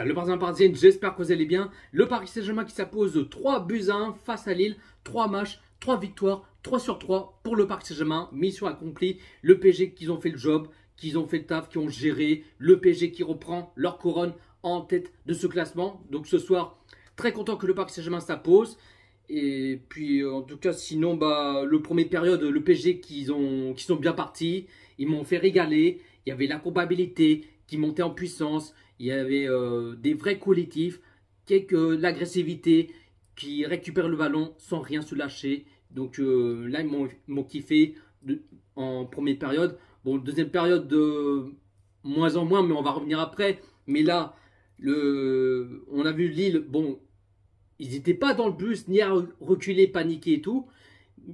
Salut Parisiens Parisiennes, j'espère que vous allez bien. Le Paris Saint-Germain qui s'impose 3 buts à 1 face à Lille. 3 matchs, 3 victoires, 3 sur 3 pour le Paris Saint-Germain. Mission accomplie. Le PSG qui ont fait le job, qui ont fait le taf, qui ont géré. Le PSG qui reprend leur couronne en tête de ce classement. Donc ce soir, très content que le Paris Saint-Germain s'impose. Et puis en tout cas, sinon, le premier période, le PSG qui sont bien partis. Ils m'ont fait régaler. Il y avait la probabilité qui montait en puissance. Il y avait des vrais collectifs, l'agressivité, qui récupèrent le ballon sans rien se lâcher. Donc là, ils m'ont kiffé en première période. Bon, deuxième période, de moins en moins, mais on va revenir après. Mais là, on a vu Lille, bon, ils n'étaient pas dans le bus, ni à reculer, paniquer et tout.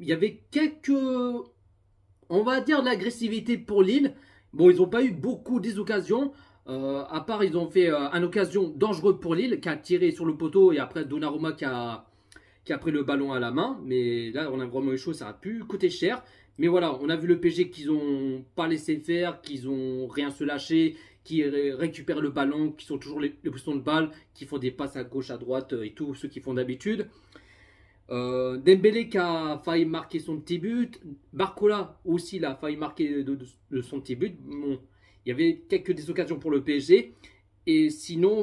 Il y avait on va dire, de l'agressivité pour Lille. Bon, ils n'ont pas eu beaucoup des occasions. À part, ils ont fait une occasion dangereuse pour Lille, qui a tiré sur le poteau, et après Donnarumma qui a pris le ballon à la main. Mais là, on a vraiment eu chaud, ça a pu coûter cher. Mais voilà, on a vu le PSG qu'ils n'ont pas laissé faire, qu'ils n'ont rien se lâcher, qui récupèrent le ballon, qui sont toujours les poussons de balle, qui font des passes à gauche, à droite et tout, ceux qui font d'habitude. Dembélé qui a failli marquer son petit but. Barcola aussi, il a failli marquer de son petit but. Bon, il y avait quelques des occasions pour le PSG. Et sinon,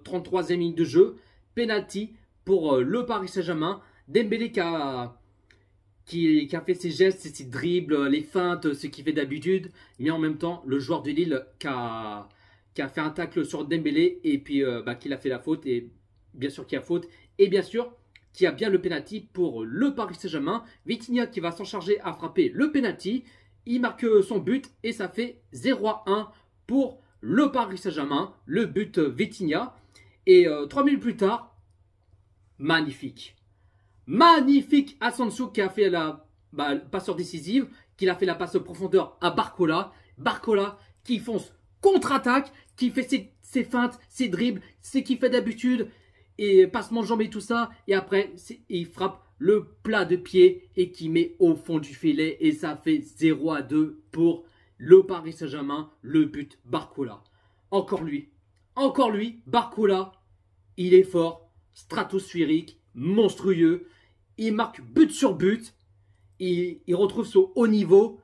33e minute de jeu, penalty pour le Paris Saint-Germain. Dembélé qui a fait ses gestes, ses dribbles, les feintes, ce qu'il fait d'habitude. Mais en même temps, le joueur de Lille qui a fait un tacle sur Dembélé et puis qu'il a fait la faute. Et bien sûr qu'il y a faute. Et bien sûr qu'il y a bien le penalty pour le Paris Saint-Germain. Vitinha qui va s'en charger à frapper le penalty. Il marque son but et ça fait 0-1 pour le Paris Saint-Germain. Le but Vitinha. Et 3 minutes plus tard, magnifique. Magnifique Asensio qui a fait la passeur décisive, qui a fait la passe profondeur à Barcola. Barcola qui fonce contre-attaque, qui fait ses feintes, ses dribbles, ce qu'il fait d'habitude, et passement de jambes et tout ça. Et après, il frappe le plat de pied et qui met au fond du filet. Et ça fait 0-2 pour le Paris Saint-Germain, le but Barcola. Encore lui, Barcola, il est fort, stratosphérique, monstrueux. Il marque but sur but. Il retrouve son haut niveau.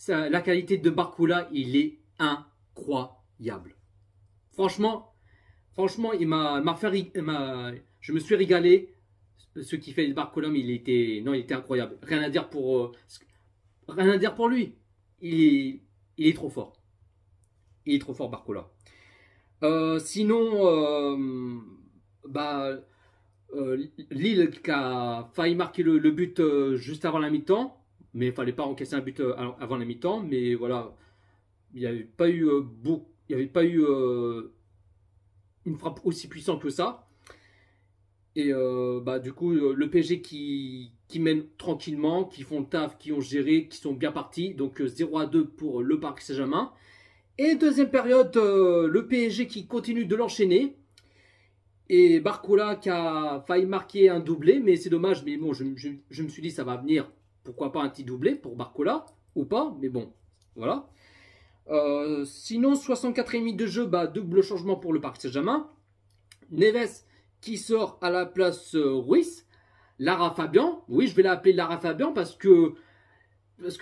La qualité de Barcola, il est incroyable. Franchement, je me suis régalé. Ce qui fait Barcola, il était incroyable. Rien à dire pour lui. Il est trop fort. Il est trop fort, Barcola. Sinon, Lille qui a failli marquer le but juste avant la mi-temps, mais il ne fallait pas encaisser un but avant la mi-temps. Mais voilà, il n'y avait pas eu une frappe aussi puissante que ça. Et du coup, le PSG qui mène tranquillement, qui font le taf, qui ont géré, qui sont bien partis. Donc 0-2 pour le Paris Saint-Germain. Et deuxième période, le PSG qui continue de l'enchaîner. Et Barcola qui a failli marquer un doublé, mais c'est dommage. Mais bon, je me suis dit, ça va venir. Pourquoi pas un petit doublé pour Barcola ou pas. Mais bon, voilà. Sinon, 64e minute de jeu, double changement pour le Paris Saint-Germain. Neves qui sort à la place Ruiz. Lara Fabian. Oui, je vais l'appeler Lara Fabian parce que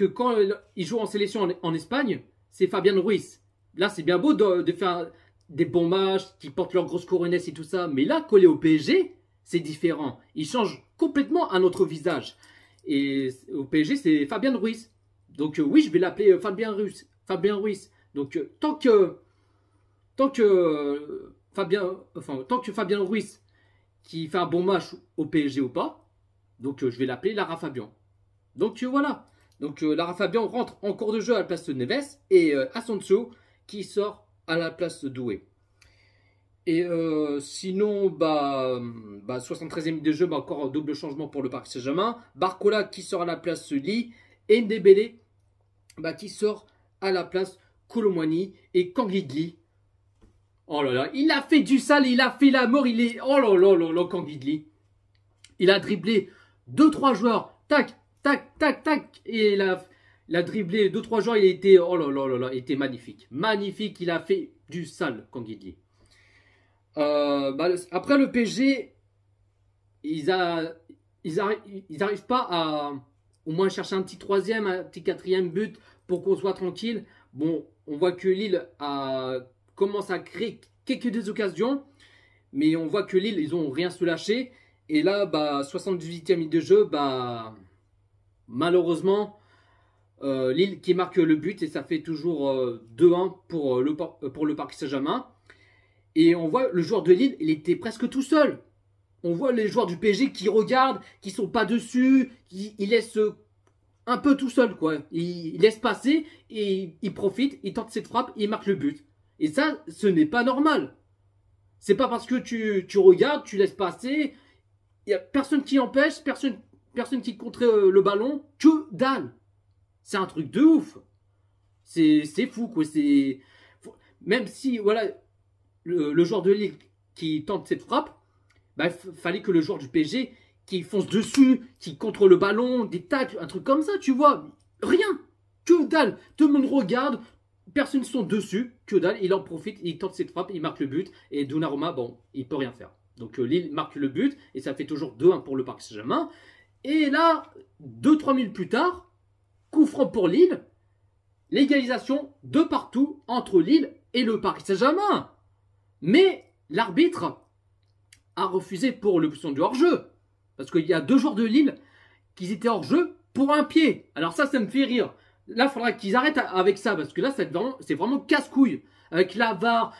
quand il joue en sélection en Espagne, c'est Fabian Ruiz. Là, c'est bien beau de faire des bons matchs, qui portent leur grosse coronesse et tout ça. Mais là, collé au PSG, c'est différent. Il change complètement un autre visage. Et au PSG, c'est Fabian Ruiz. Donc oui, je vais l'appeler Fabian Ruiz. Donc tant que Fabian Ruiz qui fait un bon match au PSG ou pas, donc je vais l'appeler Lara Fabian. Donc voilà. Donc Lara Fabian rentre en cours de jeu à la place de Neves et Asensio qui sort à la place de Doué. Et sinon, 73e minute de jeu, encore un double changement pour le Paris Saint-Germain. Barcola qui sort à la place de Lee. Et Dembélé qui sort à la place Colomwani et Kangidli. Oh là là, il a fait du sale, il a fait la mort, il est... Oh là là là là, Kangidli. Il a dribblé 2-3 joueurs. Tac, tac, tac, tac. Et il a dribblé 2-3 joueurs, il était... Oh là là là là, il était magnifique. Magnifique, il a fait du sale, Kangidli. Après le PSG, ils arrivent pas à au moins chercher un petit troisième, un petit quatrième but pour qu'on soit tranquille. Bon, on voit que Lille commence à créer quelques des occasions, mais on voit que Lille, ils ont rien se lâcher. Et là, 78e minute de jeu, malheureusement, Lille qui marque le but et ça fait toujours 2-1 pour le Paris Saint-Germain. Et on voit le joueur de Lille, il était presque tout seul. On voit les joueurs du PSG qui regardent, qui sont pas dessus, ils laissent un peu tout seul, quoi. Ils laissent passer et ils profitent, ils tentent cette frappe, ils marquent le but. Et ça, ce n'est pas normal. C'est pas parce que tu regardes, tu laisses passer, il n'y a personne qui empêche, personne qui contre le ballon, que dalle. C'est un truc de ouf. C'est fou, quoi. Même si, voilà, le joueur de Lille qui tente cette frappe, fallait que le joueur du PSG qui fonce dessus, qui contre le ballon, des tacles, un truc comme ça, tu vois. Rien. Que dalle. Tout le monde regarde, personne ne sont dessus, que dalle. Il en profite, il tente cette frappe, il marque le but. Et Donnarumma, bon, il peut rien faire. Donc Lille marque le but et ça fait toujours 2-1 pour le Paris Saint-Germain. Et là, 2-3 minutes plus tard, coup franc pour Lille, l'égalisation de partout entre Lille et le Paris Saint-Germain. Mais l'arbitre a refusé pour l'option du hors-jeu. Parce qu'il y a 2 joueurs de Lille qui étaient hors-jeu pour un pied. Alors ça me fait rire. Là, il faudra qu'ils arrêtent avec ça. Parce que là, c'est vraiment casse-couille. Avec la VAR,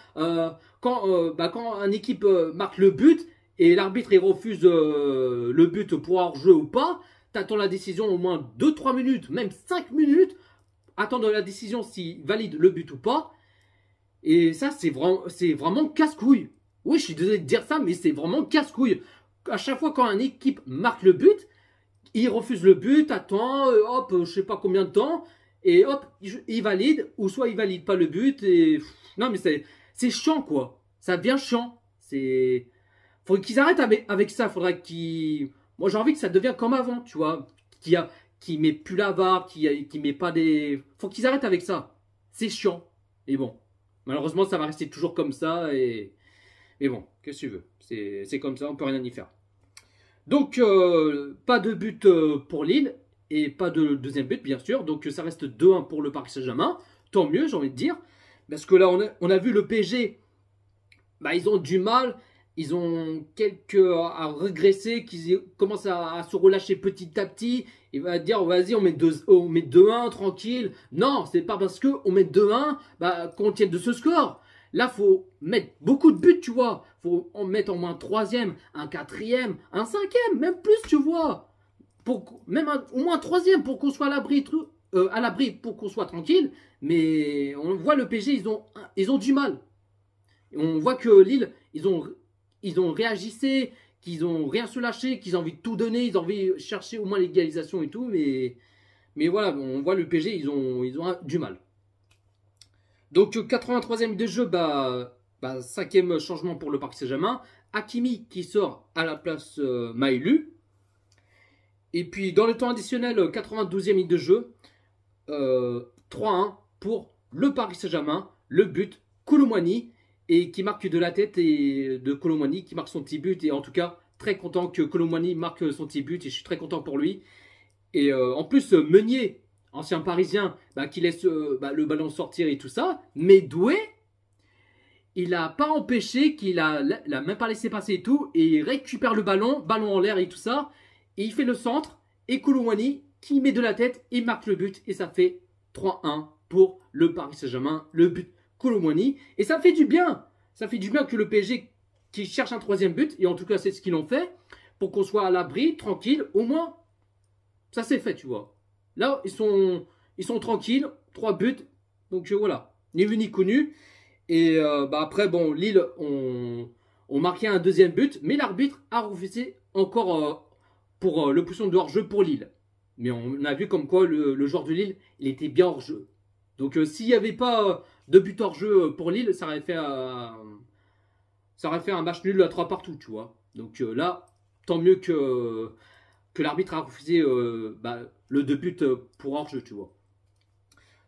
quand une équipe marque le but et l'arbitre refuse le but pour hors-jeu ou pas, tu attends la décision au moins 2-3 minutes, même 5 minutes. Attendre la décision s'il valide le but ou pas. Et ça, c'est vraiment casse-couille. Oui, je suis désolé de dire ça, mais c'est vraiment casse-couille. À chaque fois quand une équipe marque le but, il refuse le but, attend, hop, je sais pas combien de temps, et hop, il valide, ou soit il valide pas le but, et non mais c'est chiant quoi. Ça devient chiant. Faudrait qu'ils arrêtent avec ça. Moi j'ai envie que ça devienne comme avant, tu vois, qui met plus la VAR, qui met pas des. Faut qu'ils arrêtent avec ça. C'est chiant. Et bon, malheureusement ça va rester toujours comme ça et bon, qu'est-ce que tu veux, c'est comme ça, on peut rien y faire. Donc, pas de but pour Lille et pas de deuxième but, bien sûr. Donc, ça reste 2-1 pour le Paris Saint-Germain. Tant mieux, j'ai envie de dire. Parce que là, on a vu le PSG, ils ont du mal. Ils ont à régresser, qu'ils commencent à se relâcher petit à petit. Il va dire, vas-y, on met 2-1, tranquille. Non, c'est pas parce qu'on met 2-1 qu'on tienne de ce score. Là, faut mettre beaucoup de buts, tu vois. Faut en mettre au moins un troisième, un quatrième, un cinquième, même plus, tu vois. Même au moins un troisième pour qu'on soit à l'abri, pour qu'on soit tranquille. Mais on voit le PSG, ils ont du mal. On voit que Lille, ils ont réagissé, qu'ils ont rien se lâcher, qu'ils ont envie de tout donner, ils ont envie de chercher au moins l'égalisation et tout. Mais voilà, on voit le PSG, ils ont du mal. Donc 83e de jeu, 5e changement pour le Paris Saint-Germain. Hakimi qui sort à la place Maïlu. Et puis dans le temps additionnel, 92e minute de jeu, 3-1 pour le Paris Saint-Germain. Le but, Kolo Muani, et qui marque de la tête et de Kolo Muani qui marque son petit but. Et en tout cas, très content que Kolo Muani marque son petit but et je suis très content pour lui. Et en plus, Meunier, ancien parisien, qui laisse le ballon sortir et tout ça. Mais Doué, il n'a pas empêché, qu'il a même pas laissé passer et tout. Et il récupère le ballon en l'air et tout ça. Et il fait le centre. Et Kolo Muani qui met de la tête, il marque le but. Et ça fait 3-1 pour le Paris Saint-Germain. Le but Kolo Muani. Et ça fait du bien. Ça fait du bien que le PSG qui cherche un troisième but. Et en tout cas, c'est ce qu'ils ont fait. Pour qu'on soit à l'abri, tranquille. Au moins, ça s'est fait, tu vois. Là, ils sont tranquilles. 3 buts. Donc voilà. Ni vu ni connu. Et après, bon, Lille ont marqué un deuxième but. Mais l'arbitre a refusé encore pour l'option de hors-jeu pour Lille. Mais on a vu comme quoi le joueur de Lille, il était bien hors-jeu. Donc s'il n'y avait pas de but hors-jeu pour Lille, ça aurait fait un match nul à 3 partout, tu vois. Donc là, tant mieux que l'arbitre a refusé le 2 buts pour hors-jeu, tu vois.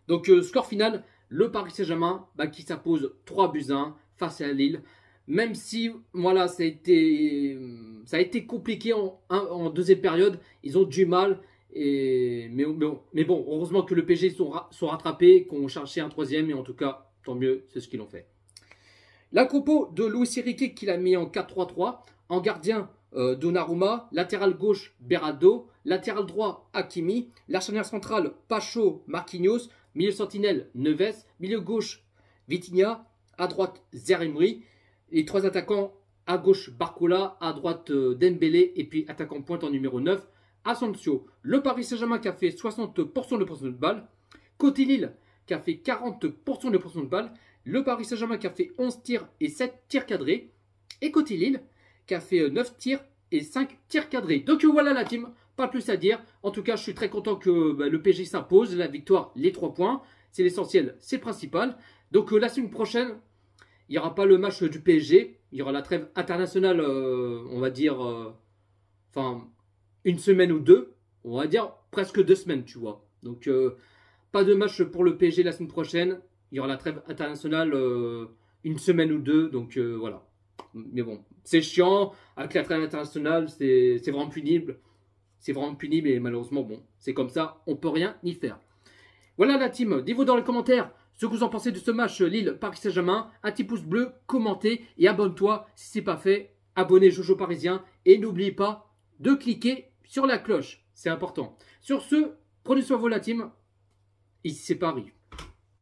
Donc score final, le Paris Saint-Germain qui s'impose 3-1 face à Lille. Même si, voilà, ça a été compliqué en deuxième période. Ils ont du mal. Mais bon, heureusement que le PSG sont rattrapés, qu'on cherchait un troisième. Et en tout cas, tant mieux, c'est ce qu'ils ont fait. La compo de Luis Enrique qu'il a mis en 4-3-3. En gardien, Donnarumma. Latéral gauche, Beraldo. Latéral droit, Hakimi. L'arrière central, Pacho, Marquinhos. Milieu sentinelle, Neves. Milieu gauche, Vitinha. À droite, Zeremri. Les trois attaquants, à gauche, Barcola. À droite, Dembélé. Et puis attaquant pointe en numéro 9, Asensio. Le Paris Saint-Germain qui a fait 60% de pourcent de balle. Côté Lille qui a fait 40% de pourcent de balle. Le Paris Saint-Germain qui a fait 11 tirs et 7 tirs cadrés. Et côté Lille qui a fait 9 tirs et 5 tirs cadrés. Donc voilà la team, pas plus à dire. En tout cas, je suis très content que le PSG s'impose. La victoire, les 3 points. C'est l'essentiel, c'est le principal. Donc la semaine prochaine, il n'y aura pas le match du PSG. Il y aura la trêve internationale, on va dire, enfin, une semaine ou deux. On va dire presque 2 semaines, tu vois. Donc, pas de match pour le PSG la semaine prochaine. Il y aura la trêve internationale une semaine ou deux. Donc, voilà. Mais bon, c'est chiant. Avec la trêve internationale, c'est vraiment punible. C'est vraiment punible et malheureusement, bon, c'est comme ça. On peut rien y faire. Voilà la team. Dites-vous dans les commentaires ce que vous en pensez de ce match Lille-Paris Saint-Germain. Un petit pouce bleu, commentez et abonne-toi si ce n'est pas fait. Abonnez Jojo Parisien et n'oubliez pas de cliquer sur la cloche. C'est important. Sur ce, prenez soin de vous la team. Ici c'est Paris.